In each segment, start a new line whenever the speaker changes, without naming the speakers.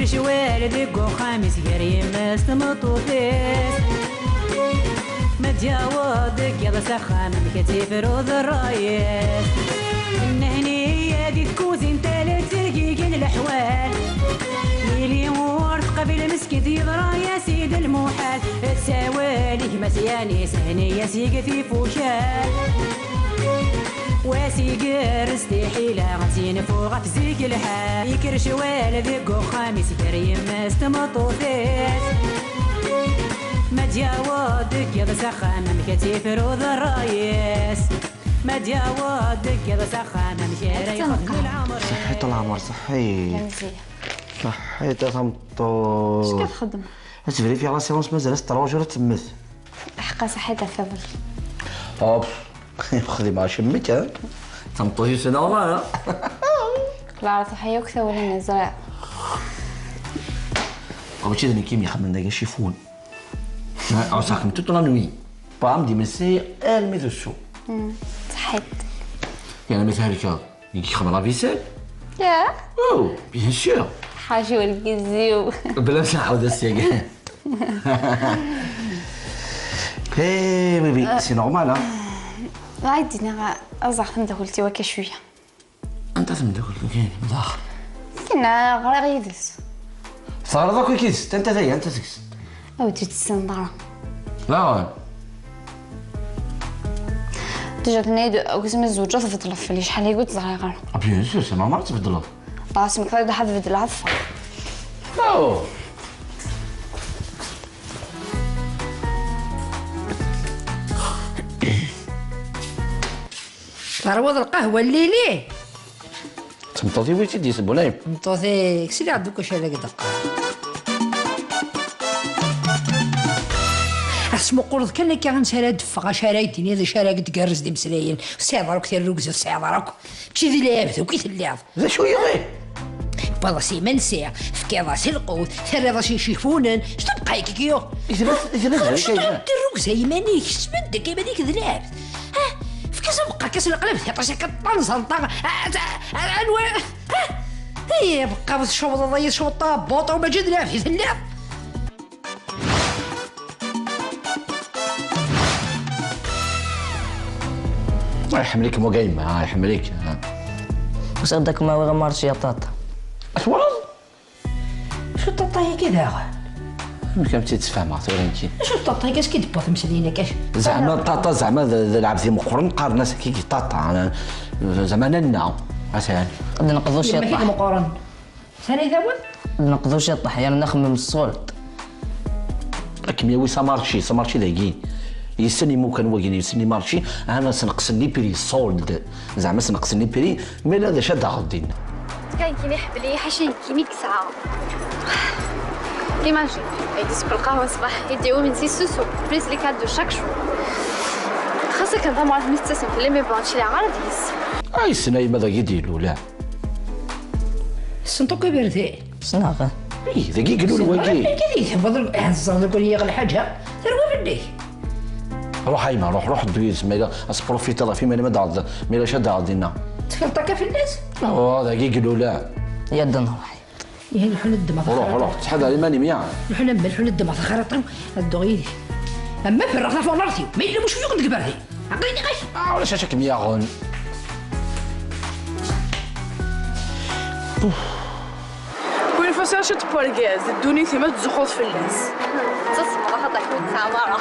يكرش والدك وخامس يمس مطوفيس ما تجاوضك يلا سخان كتفرض الرايس النهنية دي تكوزين تالت تلقيقين الأحوال ميلي ورد قبل مسكت يضرا يا سيد المحال تساوالك مسياني سهني يا سيقتي فوشال واسيقر استحيلة غتين فوق فزيك الحال يكرش والدك وخامس كريم مستمطوفيس ما تجاوضك يا سخان مكتيف روض الرايس ما تجاوضك يا سخان مشاري فضل العمر
صحيت العمر صحيت صحيت تمطو
اش كتخدم؟
تفري على سيونس مازال 6 راجل تمت
حقا صحيت فضل
هوب خذي ما شميت ها تمطوي سنه والله
لا صحيه وكثر ولا نزرع
وبتشي دني كيمي خمن داك شيفون او ساكن toute la nuit pas me dire elle met dessous
صحيت
يعني مثال هكا يخمر لا فيسيل
لا
او بيان سور
حاجه والكزيو
بلاش نعاود السياق هي بيبي سي نورمال ها
عادي انا ازعف ندخلتي وكا شويه
انت تمدخل كاين مداخل
كنا غريدس
صار ذاك كيس انت ثاني انت سكس
او تتسندرا
لا
تجات نايد قسم الزوجة تفضل في شحال هي قلت صغيرة
بيان سور سي نورمال تبدل
راسي مقدر حد بدل العفة
لا
تروض القهوة الليلي
تمطوطي ويتي دي سبونايم
مطوثيك سيدي عندك واش على قدق اسمو قرض كان كي غنسالها دفا شرايتني هذا شراك تقرز دي مسلايين سيضرك كثير روكز سيضرك تشي ذي لابث وكي تلعب
ذا شويه غير
بابا سي منسي فكي راسي القوت ثري راسي شيفونن شتو بقى كيو
اذا
شتو دير روكز يمانيك شتمدك يمانيك ذلعب ها فكاس بقى كاس القلب ثيطاش كطنزل طاق انواع هي بقى بس شوط ضيع شوط بوطه وما جد لا في اللعب
الله يحملك مو قايمه يحملك
واش غداك ما غير مارشي يا طاطا
اش ورا
شو طاطاي كذا
كم تتفاهم غير انت
شو طاطاي كاش كيدبوث مسلينا كاش
زعما طاطا زعما لعب ذي مقرن قارنا كي طاطا انا زعما ننا مثلا
نقضوا شي
ما كاين
طاح
مقارن ثاني ثاول
نقضوا شي طاح يعني نخمم الصولد
كيمياوي سامارشي داكين يسني مو كان واقين يسني مارشي انا سنقصني بري سولد زعما سنقصني بري مي هذا شاد غادينا
كاين كي حبلي حاشين كيمي كسعة ليماجين يديس بالقهوة الصباح يديو من 6 سو بليس لي كاد دو شاك شو خاصة كان ضمعت مستسم في لي بلانشي لي عرضيس
اي سناي ماذا يديروا لا
الصندوق كبير
شناغا
اي ذاك يقولوا الواقي
كذي تفضل الصندوق يقول لي غير حاجه ثروه بديك
روح ايما روح دويز ميلا اسبروفيت الله في ما دار ميلا شاد غادينا
تفلطك في الناس
ذاك يقولوا لا
يد نروح
يعني نحن ندم
روح تحد على ماني ميا
نحن ندم في خرطهم الدغيدي اما في الرخله فوق نرثيو ما يلمش فيك ندك باردي عقليني غير
ولا شاشك ميا غون
كل فصل شت بارجاز الدنيا ثمات تزخوط في الناس
تصبر هذا يكون سامارة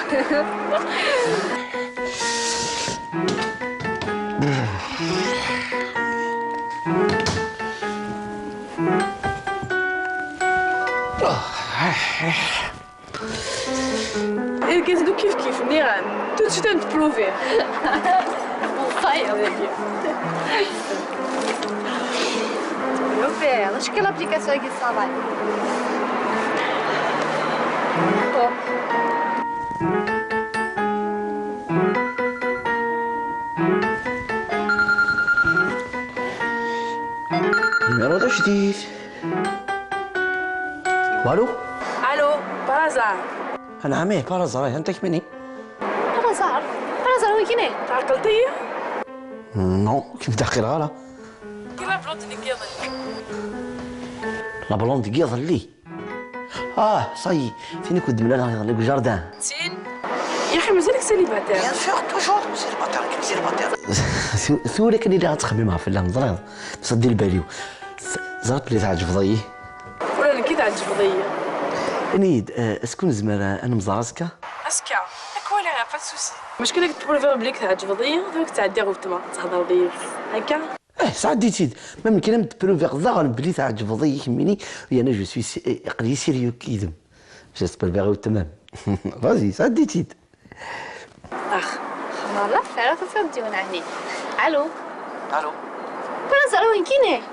كتدو كيف النيران تو تشتا نتبروفيه
طاير ذاك يوفي شكل ابليكاسيون كي صافاي
نمرو دا جديد والو
الو بازار
انا عمي بارازا انت كمني
رازار وين كاين
تعقلتي
نو كيف داخل غالا
كيلا بلوتني كيضل
لا بلوند يظلي صاي فين كنت ملا يظلي بالجاردان
زين يا اخي مازالك سيليباتير.
بيان سور توجور سيليباتير ثورة كان اللي غتخممها في اللام ضريض بس دير بالي زرت بلي تعجب ضيي
ولا انا كي تعجب ضيا
نيد اسكون زماله انا مزارسكا
اسكا كولا با سوسي المشكله كنت تبروفير بليك تعجب ضيا دوك تعدي غير تما تهضر ضيا هكا
ساعات ديتيد ما يمكن تبروفير ضغن بلي تعجب ضيي كميني انا جو سوي قلي سيريو كيدم جيسبر فيغو تمام فازي ساعات ديتيد
والله فعلا تفضيونا هني. الو
الو
بلا زعما وين كاينه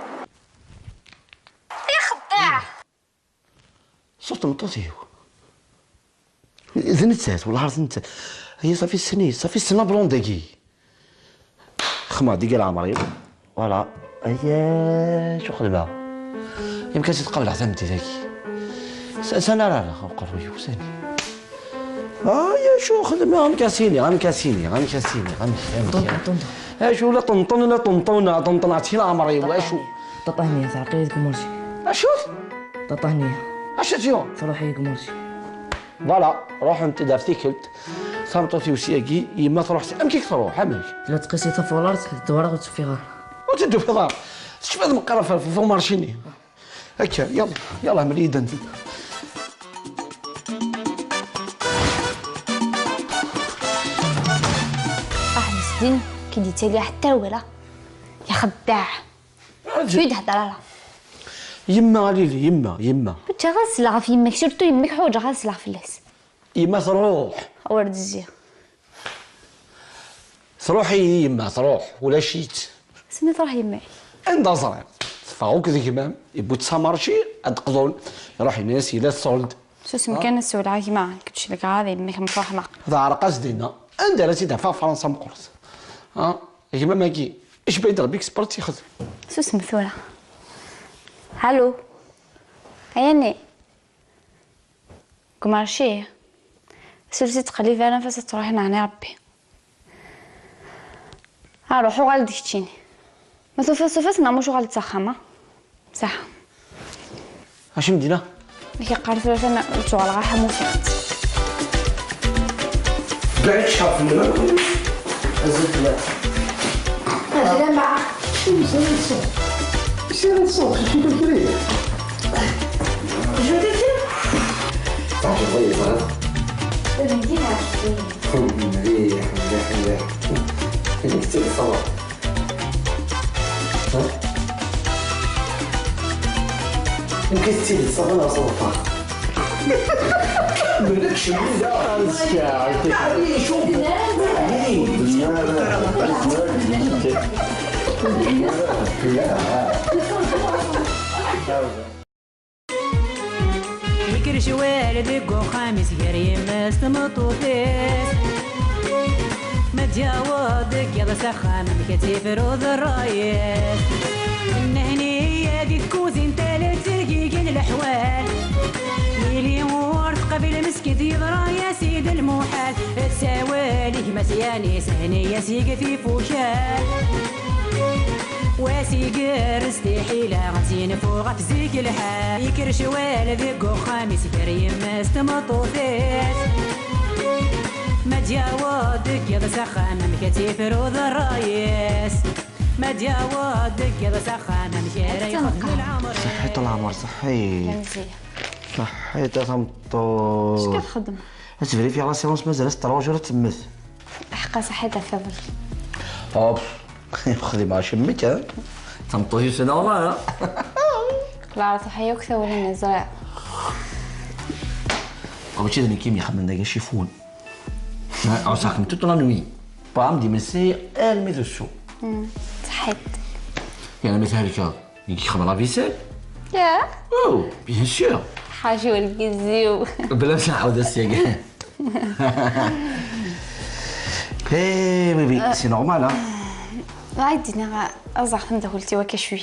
يا خداع
صوت مطوطيو زنتات والله زنتات هي صافي السنه بلوندكي خما ديك العمري فوالا هي شو خدمه يمكن تتقبل عزمتي ذاكي سنه لا قروي وساني يا شو خدمه غنكاسيني شو لا طنطن عرفتي العمري واشو
تطهني تعقيد قمرشي
اشو
تطهني
اشتيو
تروحي قمرشي
فوالا روح انت دارتي كلت صامتوتي وسياكي يما تروح امكيك تروح امك
لا تقيسي طفولار تدورا وتشوفي غار
وتدو في دار شوف هذا مقرا في مارشيني هكا يلا مريدا انت
مسكين كي ديتي لي حتى ولا يا خداع شوي تهضر على
يما غالي يما
كنت غنسلغ في يمك سيرتو يمك حوجه غنسلغ في اللاس
يما تروح
ورد الزيه
تروحي يما تروح ولا شيت
سمي تروح يمي
عند صغير تفاوك ذيك مام يبوت سامارشي ادقضون يروح الناس الى الصولد
شو اسمي كان السؤال عاكي ما كنتش لك هذه يمك مفرح معك
هذا عرقاس دينا عندها سيدها في فرنسا مقرص كيما ماكي اش باين ربيك سبرتي خذ
شو اسمي ثورة الو عيني كمارشي سلسي تقلي في نفس تروحي نعني ربي روحو غالي ديكتيني ما توفاس نعمو شغل تسخمه صح
اش مدينه
كي قالت له انا شغل غا حموسات
بعد شاف الماء ازلت لا
هذا مع
سير الصوت شو تديري
شو ديتي
تعرفي ضيق هذا
المدينه
مليح كثير صبر يمكن تزيد الصبر ولا صبر مالكش
يكرش والدك وخامس كريم استمطوفيس ما تجاوضك يلا سخام كتيفر وذرايس النهنية دي تكوزين تالت تلقيقين الحوال ميلي ورث قبل مسكت يضرى يا سيد المحال تساواليك مسياني سهنية سيق في فوشال واسيقر استحيلة غتين فوق في زيك الحال يكرش والدك وخامس كريم استمطوفيس ما تجاوضك يا سخان مكتيفر وذرايس ما تجاوضك يا سخان مشاري خدم العمر
صحيت العمر صحيت تمطو
اش كتخدم
تفري في لاسيونس مازال 6 راجل تمت
حقا صحيت فضل
خذي مع شمك تمطو سنه والله
لا صحيه وكثر ولا نزرع
أو شيء ذني كيمي خمن دقيقة شيفون أو ساكن toute la nuit بام دي مسي المي ذو السوق
صحيت
يعني مثال هكا يجي خمن لا فيسيل
يا
أو بيان سور
حاجة والكزيو
بلا باش نعاود السياق هي بيبي سي نورمال
عادي انا ازعل تمدخلتي وكا شويه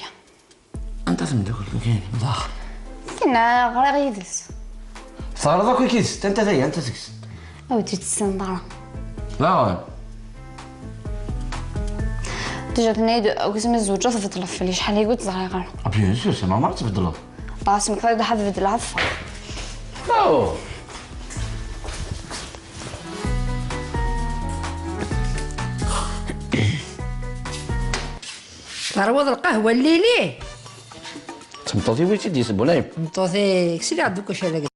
انت تمدخل كاين مداخل
كنا غير يدس
صار ذاك كيس انت زي انت سكس
او تتسنطر
لا
ديجا كنا يدو او كسم الزوجة تفضل فلي شحال قلت صغير
بيان سور سي نورمال تفضل
اسمك فايدة حفظ العفة.
أوه.
تروض القهوة الليلي
تمطوطي ويتي دي سبونايم
مطوثي كسيلي عندك واش هذاك